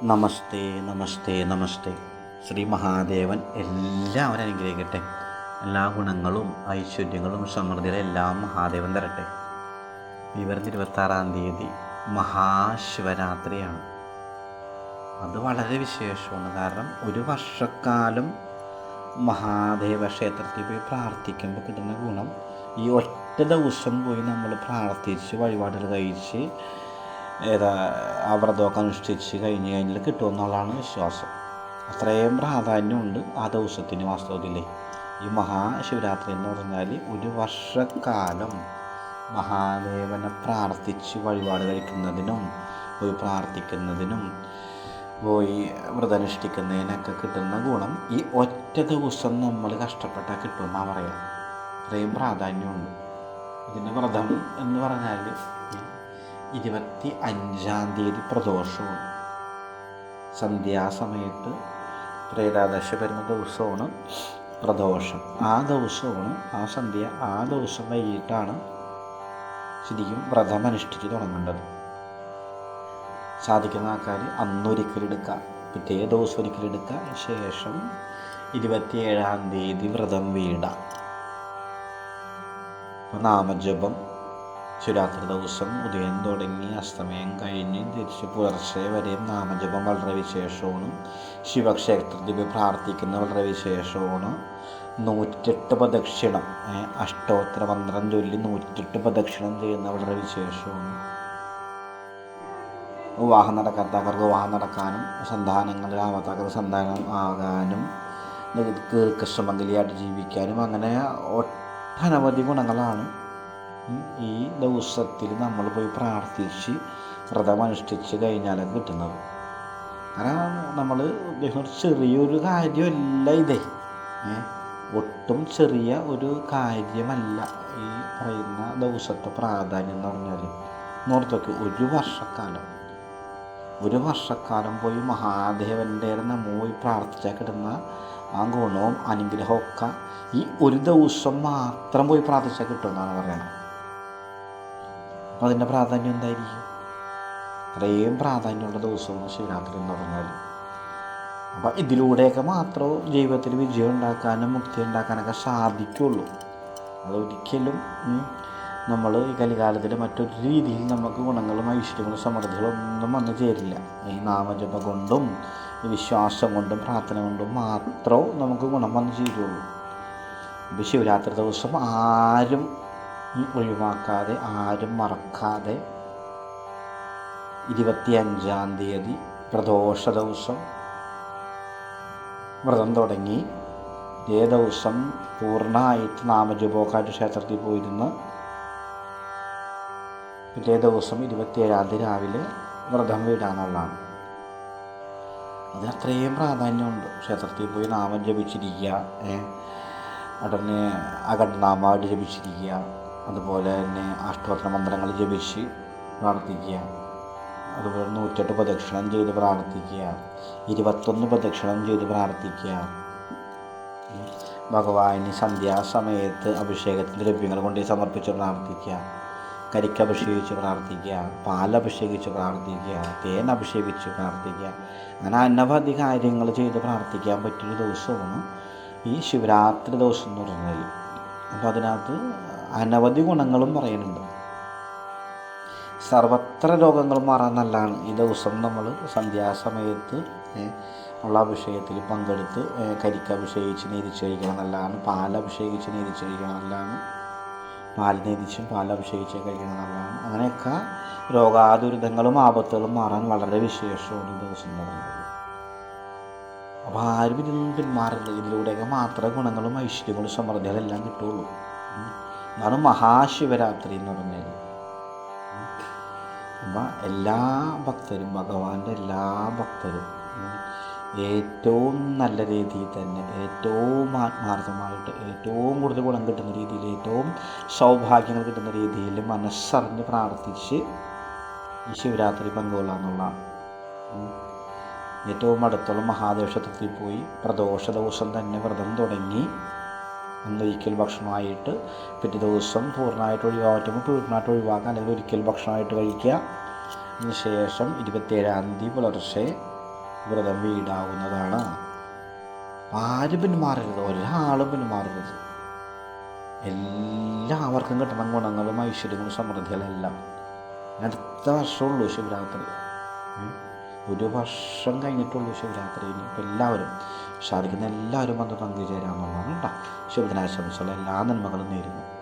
നമസ്തേ നമസ്തേ നമസ്തേ. ശ്രീ മഹാദേവൻ എല്ലാവരും അനുഗ്രഹിക്കട്ടെ. എല്ലാ ഗുണങ്ങളും ഐശ്വര്യങ്ങളും സമൃദ്ധിയുടെ എല്ലാം മഹാദേവൻ തരട്ടെ. ഈ വരുന്ന 26-ാം തീയതി മഹാശിവരാത്രിയാണ്. അത് വളരെ വിശേഷമാണ്. കാരണം ഒരു വർഷക്കാലം മഹാദേവ ക്ഷേത്രത്തിൽ പോയി പ്രാർത്ഥിക്കുമ്പോൾ കിട്ടുന്ന ഗുണം ഈ ഒറ്റ ദിവസം പോയി നമ്മൾ പ്രാർത്ഥിച്ച് വഴിപാടുകൾ കഴിച്ച് ആ വ്രതമൊക്കെ അനുഷ്ഠിച്ച് കഴിഞ്ഞ് കഴിഞ്ഞാൽ കിട്ടുമെന്നുള്ളതാണ് വിശ്വാസം. അത്രയും പ്രാധാന്യമുണ്ട് ആ ദിവസത്തിന്. വാസ്തവത്തില്ലേ ഈ മഹാശിവരാത്രി എന്ന് പറഞ്ഞാൽ ഒരു വർഷക്കാലം മഹാദേവനെ പ്രാർത്ഥിച്ച് വഴിപാട് കഴിക്കുന്നതിനും പോയി പ്രാർത്ഥിക്കുന്നതിനും പോയി വ്രതനുഷ്ഠിക്കുന്നതിനൊക്കെ കിട്ടുന്ന ഗുണം ഈ ഒറ്റ ദിവസം നമ്മൾ കഷ്ടപ്പെട്ടാൽ കിട്ടുമെന്നാണ് പറയാം. അത്രയും പ്രാധാന്യമുണ്ട് ഇതിന്. വ്രതം എന്ന് പറഞ്ഞാൽ 25-ാം തീയതി പ്രദോഷമാണ്. സന്ധ്യാസമയത്ത് ത്രേതാദശി വരുന്ന ദിവസമാണ് പ്രദോഷം. ആ ദിവസമാണ് ആ ദിവസം വൈകിട്ടാണ് ശരിക്കും വ്രതം അനുഷ്ഠിച്ച് തുടങ്ങേണ്ടത്. സാധിക്കുന്ന ആൾക്കാർ അന്നൊരിക്കലെടുക്കുക, പിറ്റേ ദിവസം ഒരിക്കലെടുക്കുക, ശേഷം 27-ാം തീയതി വ്രതം വീടാം. അപ്പോൾ നാമജപം ശിവരാത്രി ദിവസം ഉദയം തുടങ്ങി അസ്തമയം കഴിഞ്ഞ് തിരിച്ച് പുലർച്ചെ വരെയും നാമജപം വളരെ വിശേഷമാണ്. ശിവക്ഷേത്രത്തിൽ പോയി പ്രാർത്ഥിക്കുന്ന വളരെ വിശേഷമാണ്. 108 പ്രദക്ഷിണം അഷ്ടോത്തര മന്ത്രം ചൊല്ലി 108 പ്രദക്ഷിണം ചെയ്യുന്ന വളരെ വിശേഷമാണ്. വിവാഹം നടക്കാത്തവർക്ക് വിവാഹം നടക്കാനും, സന്താനങ്ങൾ ആവാത്തവർക്ക് സന്താനം ആകാനും, ദീർഘസുമംഗലിയായിട്ട് ജീവിക്കാനും, അങ്ങനെ ഒട്ടനവധി ഗുണങ്ങളാണ് ഈ ദിവസത്തിൽ നമ്മൾ പോയി പ്രാർത്ഥിച്ച് വ്രതം അനുഷ്ഠിച്ച് കഴിഞ്ഞാലൊക്കെ കിട്ടുന്നത്. കാരണം നമ്മൾ ചെറിയൊരു കാര്യമല്ല ഇതേ, ഒട്ടും ചെറിയ ഒരു കാര്യമല്ല ഈ പറയുന്ന ദിവസത്തെ പ്രാധാന്യം എന്ന് പറഞ്ഞാൽ. നോർത്തൊക്കെ ഒരു വർഷക്കാലം പോയി മഹാദേവൻ്റെ പോയി പ്രാർത്ഥിച്ചാൽ കിട്ടുന്ന ആ ഗുണവും അനുഗ്രഹമൊക്കെ ഈ ഒരു ദിവസം മാത്രം പോയി പ്രാർത്ഥിച്ചാൽ കിട്ടുമെന്നാണ് പറയുന്നത്. അപ്പം അതിൻ്റെ പ്രാധാന്യം എന്തായിരിക്കും? അത്രയും പ്രാധാന്യമുള്ള ദിവസമാണ് ശിവരാത്രി എന്ന് പറഞ്ഞാൽ. അപ്പം ഇതിലൂടെയൊക്കെ മാത്രം ജീവിതത്തിൽ വിജയം ഉണ്ടാക്കാനും മുക്തി ഉണ്ടാക്കാനൊക്കെ സാധിക്കുള്ളൂ. അതൊരിക്കലും നമ്മൾ ഈ കലികാലത്തിൽ മറ്റൊരു രീതിയിൽ നമുക്ക് ഗുണങ്ങളും ഐശ്വര്യങ്ങളും സമൃദ്ധികളും ഒന്നും വന്നു ചേരില്ല. ഈ നാമജപം കൊണ്ടും വിശ്വാസം കൊണ്ടും പ്രാർത്ഥന കൊണ്ടും മാത്രം നമുക്ക് ഗുണം വന്നു ചേരുള്ളൂ. ഇപ്പോൾ ശിവരാത്രി ദിവസം ആരും ഒഴിവാക്കാതെ, ആരും മറക്കാതെ 25-ാം തീയതി പ്രദോഷ ദിവസം വ്രതം തുടങ്ങി ഇതേ ദിവസം പൂർണ്ണമായിട്ട് നാമജപമൊക്കെയായിട്ട് ക്ഷേത്രത്തിൽ പോയിരുന്ന് പിറ്റേ ദിവസം 27-ാം തീയതി രാവിലെ വ്രതം വീടാന്നുള്ളതാണ്. അത് അത്രയും പ്രാധാന്യമുണ്ട്. ക്ഷേത്രത്തിൽ പോയി നാമം ജപിച്ചിരിക്കുക, ഉടനെ അഖണ്ഡനാമമായിട്ട് ജപിച്ചിരിക്കുക, അതുപോലെ തന്നെ അഷ്ടോത്തര മന്ത്രങ്ങൾ ജപിച്ച് പ്രാർത്ഥിക്കുക, അതുപോലെ 108 പ്രദക്ഷിണം ചെയ്ത് പ്രാർത്ഥിക്കുക, 21 പ്രദക്ഷിണം ചെയ്ത് പ്രാർത്ഥിക്കുക. ഭഗവാന് സന്ധ്യാസമയത്ത് അഭിഷേകത്തിൻ്റെ ദ്രവ്യങ്ങൾ കൊണ്ട് സമർപ്പിച്ച് പ്രാർത്ഥിക്കുക, കരിക്കഭിഷേകിച്ച് പ്രാർത്ഥിക്കുക, പാലഭിഷേകിച്ച് പ്രാർത്ഥിക്കുക, തേൻ അഭിഷേകിച്ച് പ്രാർത്ഥിക്കുക. അങ്ങനെ അനവധി കാര്യങ്ങൾ ചെയ്ത് പ്രാർത്ഥിക്കാൻ പറ്റിയൊരു ദിവസമാണ് ഈ ശിവരാത്രി ദിവസം എന്ന് പറഞ്ഞാൽ. അപ്പോൾ അതിനകത്ത് അനവധി ഗുണങ്ങളും പറയുന്നുണ്ട്. സർവത്ര രോഗങ്ങളും മാറാൻ നല്ലതാണ് ഈ ദിവസം നമ്മൾ സന്ധ്യാസമയത്ത് ഉള്ള അഭിഷേകത്തിൽ പങ്കെടുത്ത് കരിക്കഭിഷേകിച്ച് നീതിച്ച് കഴിക്കണം നല്ലതാണ്. പാലഭിഷേകിച്ച് നീതിച്ച് കഴിക്കണം നല്ലതാണ്. പാൽ നീതിച്ചും പാലഭിഷേകിച്ച് കഴിക്കണം നല്ലതാണ്. അങ്ങനെയൊക്കെ രോഗാദുരിതങ്ങളും ആപത്തുകളും മാറാൻ വളരെ വിശേഷമാണ് ഈ ദിവസം എന്ന് പറയുന്നത്. അപ്പോൾ ആരും ഇതിൽ പിന്മാറില്ല. ഇതിലൂടെയൊക്കെ മാത്രമേ ഗുണങ്ങളും ഐശ്വര്യങ്ങളും സമൃദ്ധികളെല്ലാം കിട്ടുള്ളൂ. അതാണ് മഹാശിവരാത്രി എന്ന് പറഞ്ഞാൽ. അപ്പം എല്ലാ ഭക്തരും, ഭഗവാന്റെ എല്ലാ ഭക്തരും ഏറ്റവും നല്ല രീതിയിൽ തന്നെ, ഏറ്റവും ആത്മാർത്ഥമായിട്ട്, ഏറ്റവും കൂടുതൽ ഗുണം കിട്ടുന്ന രീതിയിൽ, ഏറ്റവും സൗഭാഗ്യങ്ങൾ കിട്ടുന്ന രീതിയിൽ മനസ്സറിഞ്ഞ് പ്രാർത്ഥിച്ച് ഈ ശിവരാത്രി പങ്കുകൊള്ളാമെന്നുള്ളതാണ്. ഏറ്റവും അടുത്തുള്ള മഹാദേവ ക്ഷേത്രത്തിൽ പോയി പ്രദോഷ ദിവസം തന്നെ വ്രതം തുടങ്ങി ഒരിക്കൽ ഭക്ഷണമായിട്ട് പിറ്റേ ദിവസം പൂർണ്ണമായിട്ട് ഒഴിവാക്കുക, അല്ലെങ്കിൽ ഒരിക്കൽ ഭക്ഷണമായിട്ട് കഴിക്കുക. അതിനുശേഷം 27-ാം തീയതി പുലർച്ചെ വ്രതം വീടാവുന്നതാണ്. ആരും പിന്മാറരുത്, ഒരാളും പിന്മാറരുത്. എല്ലാവർക്കും കിട്ടണം ഗുണങ്ങളും ഐശ്വര്യങ്ങളും സമൃദ്ധികളെല്ലാം. അടുത്ത വർഷമുള്ളൂ ശിവരാത്രി, ഒരു വർഷം കഴിഞ്ഞിട്ടുള്ളൂ ശിവരാത്രിയിൽ. അപ്പോൾ എല്ലാവരും സാധിക്കുന്ന എല്ലാവരും വന്ന് പങ്കുചേരാമെന്നുള്ളതാണ് കേട്ടോ. ശുഭദിനാശംസകൾ, എല്ലാ നന്മകളും നേരുന്നു.